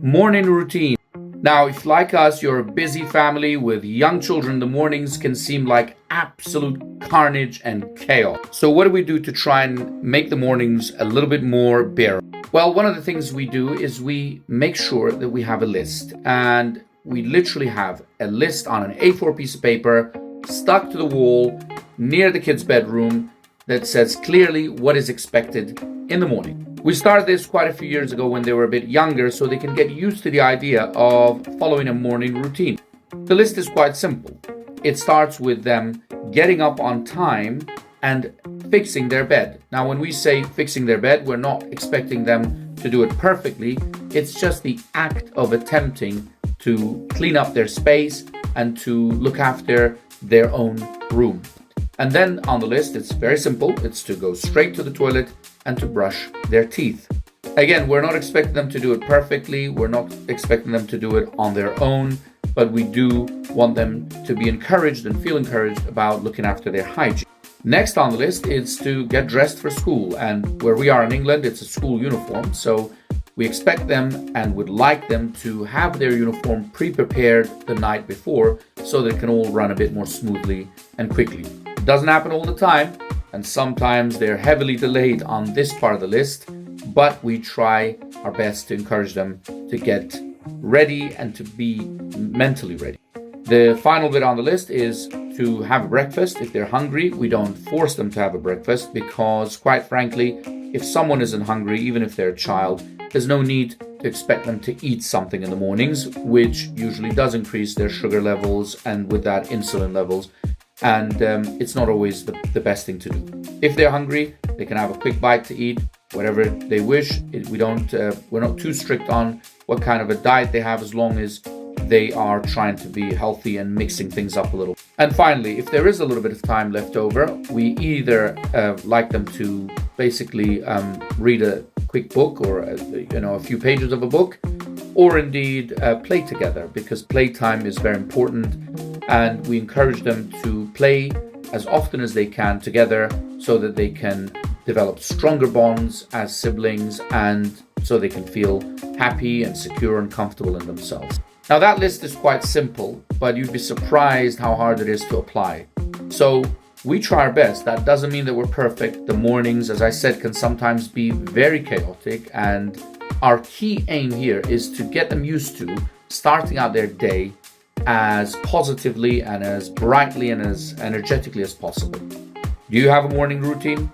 Morning routine. Now, if like us, you're a busy family with young children, the mornings can seem like absolute carnage and chaos. So what do we do to try and make the mornings a little bit more bearable? Well, one of the things we do is we make sure that we have a list. And we literally have a list on an A4 piece of paper stuck to the wall near the kids' bedroom that says clearly what is expected in the morning. We started this quite a few years ago when they were a bit younger so they can get used to the idea of following a morning routine. The list is quite simple. It starts with them getting up on time and fixing their bed. Now, when we say fixing their bed, we're not expecting them to do it perfectly. It's just the act of attempting to clean up their space and to look after their own room. And then on the list, it's very simple. It's to go straight to the toilet and to brush their teeth. Again, we're not expecting them to do it perfectly. We're not expecting them to do it on their own, but we do want them to be encouraged and feel encouraged about looking after their hygiene. Next on the list is to get dressed for school. And where we are in England, it's a school uniform. So we expect them and would like them to have their uniform pre-prepared the night before so that it can all run a bit more smoothly and quickly. It doesn't happen all the time, and sometimes they're heavily delayed on this part of the list, but we try our best to encourage them to get ready and to be mentally ready. The final bit on the list is to have a breakfast. If they're hungry, we don't force them to have a breakfast because, quite frankly, if someone isn't hungry, even if they're a child, there's no need to expect them to eat something in the mornings, which usually does increase their sugar levels and with that insulin levels. And it's not always the best thing to do. If they're hungry, they can have a quick bite to eat, whatever they wish. We're not too strict on what kind of a diet they have as long as they are trying to be healthy and mixing things up a little. And finally, if there is a little bit of time left over, we either like them to basically read a quick book or a few pages of a book, or indeed play together, because playtime is very important. And we encourage them to play as often as they can together so that they can develop stronger bonds as siblings and so they can feel happy and secure and comfortable in themselves. Now, that list is quite simple, but you'd be surprised how hard it is to apply. So we try our best. That doesn't mean that we're perfect. The mornings, as I said, can sometimes be very chaotic. And our key aim here is to get them used to starting out their day as positively and as brightly and as energetically as possible. Do you have a morning routine?